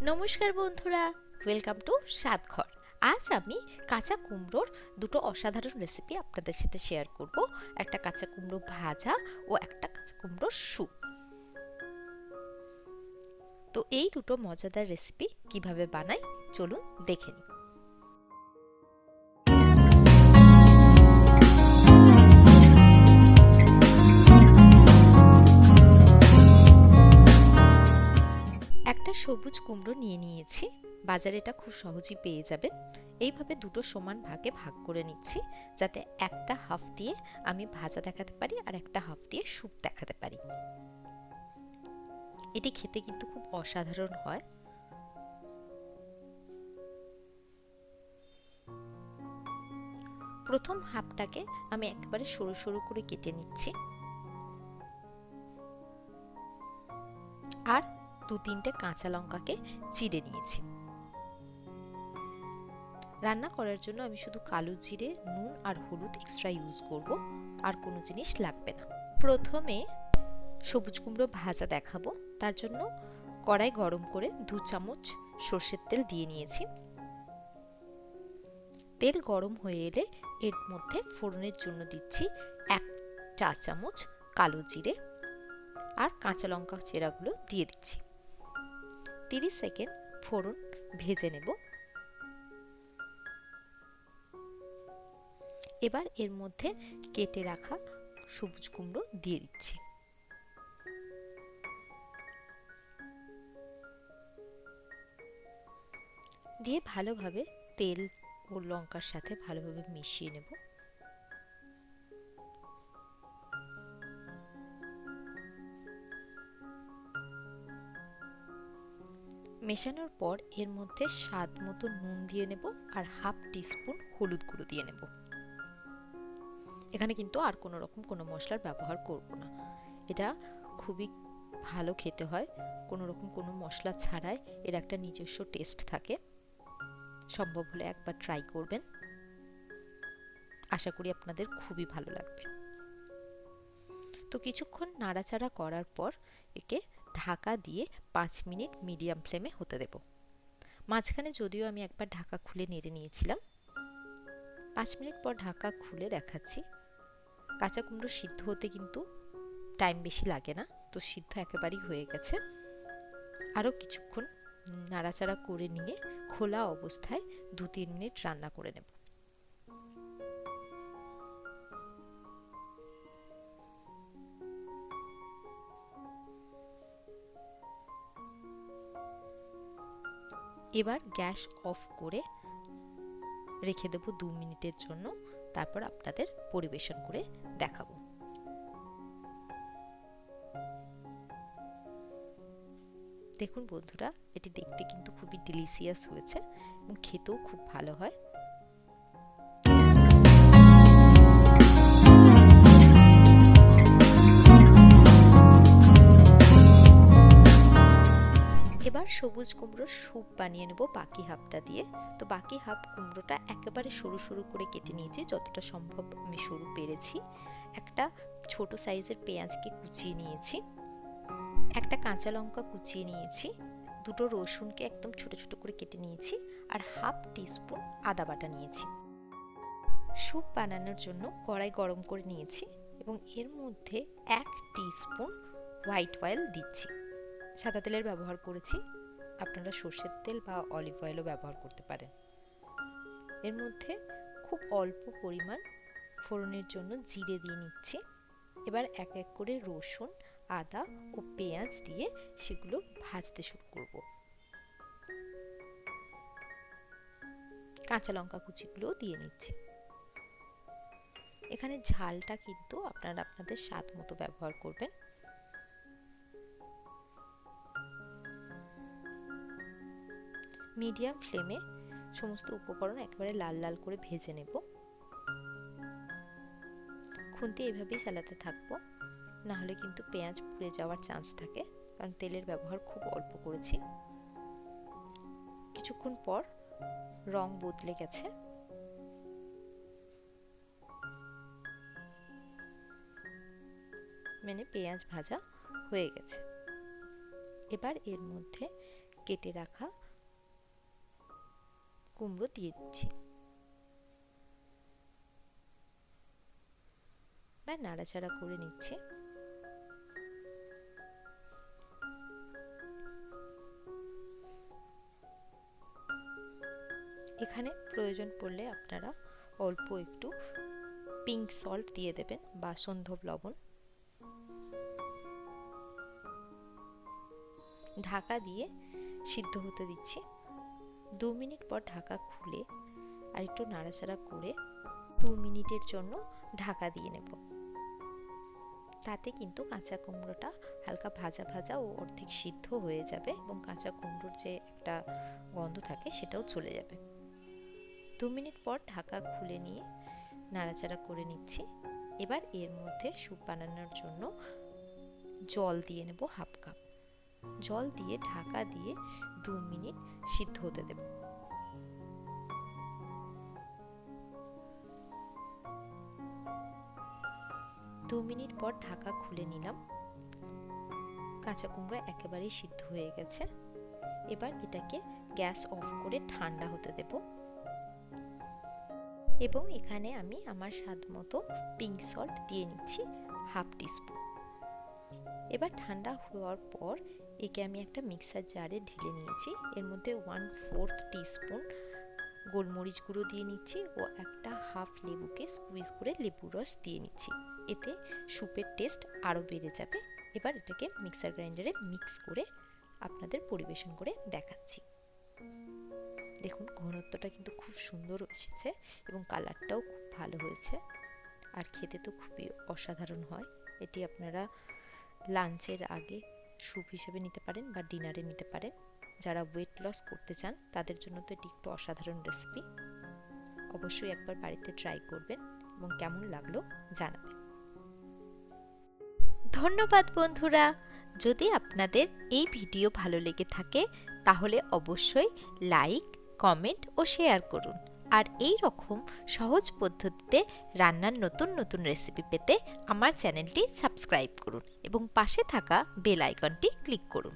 নমস্কার বন্ধুরা, welcome to স্বাদঘর। আজ আমি কাঁচা কুমড়োর দুটো অসাধারণ রেসিপি আপনাদের সাথে শেয়ার করব। একটা কাঁচা কুমড়ো ভাজা ও একটা কাঁচা কুমড়োর স্যুপ। তো এই দুটো মজাদার রেসিপি কিভাবে বানাই চলুন দেখে নিই। একটা সবুজ কুমড়ো নিয়ে নিয়েছি, বাজারে এটা খুব সহজেই পেয়ে যাবেন। এইভাবে দুটো সমান ভাগে ভাগ করে নিচ্ছি, যাতে একটা হাফ দিয়ে আমি ভাজা দেখাতে পারি আর একটা হাফ দিয়ে স্যুপ দেখাতে পারি। এটি খেতে কিন্তু খুব অসাধারণ হয়। প্রথম হাফটাকে আমি একেবারে সরু সরু করে কেটে নিচ্ছি, আর দু তিনটে কাঁচা লঙ্কাকে চিড়ে নিয়েছি। রান্না করার জন্য আমি শুধু কালো জিরে, নুন আর হলুদ এক্সট্রা ইউজ করব, আর কোনো জিনিস লাগবে না। প্রথমে সবুজ কুমড়ো ভাজা দেখাবো। তার জন্য কড়াই গরম করে 2 চামচ সর্ষের তেল দিয়ে নিয়েছি। তেল গরম হয়ে এলে এর মধ্যে ফোড়নের জন্য দিচ্ছি 1 চা চামচ কালো জিরে, আর কাঁচা লঙ্কা চেরাগুলো দিয়ে দিচ্ছি। 30 সেকেন্ড ফোড়ন ভেজে নেব। এবার এর মধ্যে কেটে রাখা সবুজ কুমড়ো দিয়ে দিচ্ছি। দিয়ে ভালোভাবে তেল ও লঙ্কার সাথে ভালোভাবে মিশিয়ে নেব। মেশানোর পর এর মধ্যে স্বাদ মতো নুন দিয়ে নেব, আর হাফ টিস্পুন হলুদ গুঁড়ো দিয়ে নেব। এখানে কিন্তু আর কোনো রকম কোনো মশলার ব্যবহার করব না। এটা খুবই ভালো খেতে হয়, কোনো রকম কোনো মশলা ছাড়াই। এর একটা নিজস্ব টেস্ট থাকে। সম্ভব হলে একবার ট্রাই করবেন, আশা করি আপনাদের খুবই ভালো লাগবে। তো কিছুক্ষণ নাড়াচাড়া করার পর একে ঢাকা দিয়ে 5 মিনিট মিডিয়াম ফ্লেমে হতে দেব। মাঝখানে যদিও আমি একবার ঢাকা খুলে নেড়ে নিয়েছিলাম। 5 মিনিট পর ঢাকা খুলে দেখাচ্ছি। কাঁচা কুমড়ো সিদ্ধ হতে কিন্তু টাইম বেশি লাগে না, তো সিদ্ধ একেবারেই হয়ে গেছে। আরও কিছুক্ষণ নাড়াচাড়া করে নিয়ে খোলা অবস্থায় 2-3 মিনিট রান্না করে নেব। এবার গ্যাস অফ করে রেখে দেব 2 মিনিটের জন্য। তারপর আপনাদের পরিবেশন করে দেখাবো। দেখুন বন্ধুরা, এটি দেখতে কিন্তু খুবই ডিলিশিয়াস হয়েছে এবং খেতেও খুব ভালো হয়। এবার সবুজ কুমড়োর স্যুপ বানিয়ে নেব বাকি হাফটা দিয়ে। তো বাকি হাফ কুমড়োটা একেবারে সরু সরু করে কেটে নিয়েছি, যতটা সম্ভব আমি সরু পেরেছি। একটা ছোট সাইজের পেঁয়াজকে কুচিয়ে নিয়েছি, একটা কাঁচা লঙ্কা কুচিয়ে নিয়েছি, দুটো রসুনকে একদম ছোট ছোট করে কেটে নিয়েছি, আর হাফ টিস্পুন আদা বাটা নিয়েছি। স্যুপ বানানোর জন্য কড়াই গরম করে নিয়েছি এবং এর মধ্যে 1 টিস্পুন হোয়াইট অয়েল দিচ্ছি। সাদা তেলের ব্যবহার করেছি, আপনারা সর্ষের তেল বা অলিভ অয়েলও ব্যবহার করতে পারেন। এর মধ্যে খুব অল্প পরিমাণ ফোড়নের জন্য জিরে দিয়ে নিচ্ছি। এবার এক এক করে রসুন, আদা ও পেঁয়াজ দিয়ে সেগুলো ভাজতে শুরু করব। কাঁচা লঙ্কা কুচিগুলো দিয়ে নিচ্ছি। এখানে ঝালটা কিন্তু আপনারা আপনাদের স্বাদ মতো ব্যবহার করবেন। মিডিয়াম ফ্লেমে সমস্ত উপকরণ একেবারে লাল লাল করে ভেজে নেব। খুন্তি এভাবেই চালাতে থাকবো, না হলে কিন্তু পেঁয়াজ পুড়ে যাওয়ার চান্স থাকে, কারণ তেলের ব্যবহার খুব অল্প করেছি। কিছুক্ষণ পর রং বদলে গেছে। মানে পেঁয়াজ ভাজা হয়ে গেছে। এবার এর মধ্যে কেটে রাখা কুমড়ো দিয়ে দিচ্ছি। বা নাড়াচাড়া করে নিচ্ছি। এখানে প্রয়োজন পড়লে আপনারা অল্প একটু পিঙ্ক সল্ট দিয়ে দেবেন বা সন্ধব লবণ। ঢাকা দিয়ে সিদ্ধ হতে দিচ্ছি। 2 মিনিট পর ঢাকা খুলে আর একটু নাড়াচাড়া করে 2 মিনিটের জন্য ঢাকা দিয়ে নেব। তাতে কিন্তু কাঁচা কুমড়োটা হালকা ভাজা ভাজা ও অর্ধেক সিদ্ধ হয়ে যাবে এবং কাঁচা কুমড়োর যে একটা গন্ধ থাকে সেটাও চলে যাবে। 2 মিনিট পর ঢাকা খুলে নিয়ে নাড়াচাড়া করে নিচ্ছি। এবার এর মধ্যে স্যুপ বানানোর জন্য জল দিয়ে নেব হাফ কাপ। জল দিয়ে ঢাকা দিয়ে 2 মিনিট সিদ্ধ হতে দেব। দু মিনিট পর ঢাকা খুলে নিলাম। কাঁচা কুমড়ো একেবারেই সিদ্ধ হয়ে গেছে। এবার এটাকে গ্যাস অফ করে ঠান্ডা হতে দেব এবং এখানে আমি আমার স্বাদ মতো পিঙ্ক সল্ট দিয়ে নিচ্ছি হাফ টিস্পুন। এবার ঠান্ডা হওয়ার পর একে আমি একটা মিক্সার জারে ঢেলে নিয়েছি। এর মধ্যে 1/4 টিস্পুন গোলমরিচ গুঁড়ো দিয়ে নিচ্ছি ও একটা হাফ লেবুকে স্কুইজ করে লেবুর রস দিয়ে নিচ্ছি। এতে স্যুপের টেস্ট আরও বেড়ে যাবে। এবার এটাকে মিক্সার গ্রাইন্ডারে মিক্স করে আপনাদের পরিবেশন করে দেখাচ্ছি। দেখুন ঘনত্বটা কিন্তু খুব সুন্দর এসেছে এবং কালারটাও খুব ভালো হয়েছে আর খেতে তো খুবই অসাধারণ হয়। এটি আপনারা লাঞ্চের আগে স্যুপ হিসেবে নিতে পারেন বা ডিনারে নিতে পারেন। যারা ওয়েট লস করতে চান তাদের জন্য তো এটি একটু অসাধারণ রেসিপি। অবশ্যই একবার বাড়িতে ট্রাই করবেন এবং কেমন লাগলো জানাবেন। ধন্যবাদ বন্ধুরা। যদি আপনাদের এই ভিডিও ভালো লেগে থাকে তাহলে অবশ্যই লাইক, কমেন্ট ও শেয়ার করুন। আর এই রকম সহজ পদ্ধতিতে রান্নার নতুন নতুন রেসিপি পেতে আমার চ্যানেলটি সাবস্ক্রাইব করুন এবং পাশে থাকা বেল আইকনটি ক্লিক করুন।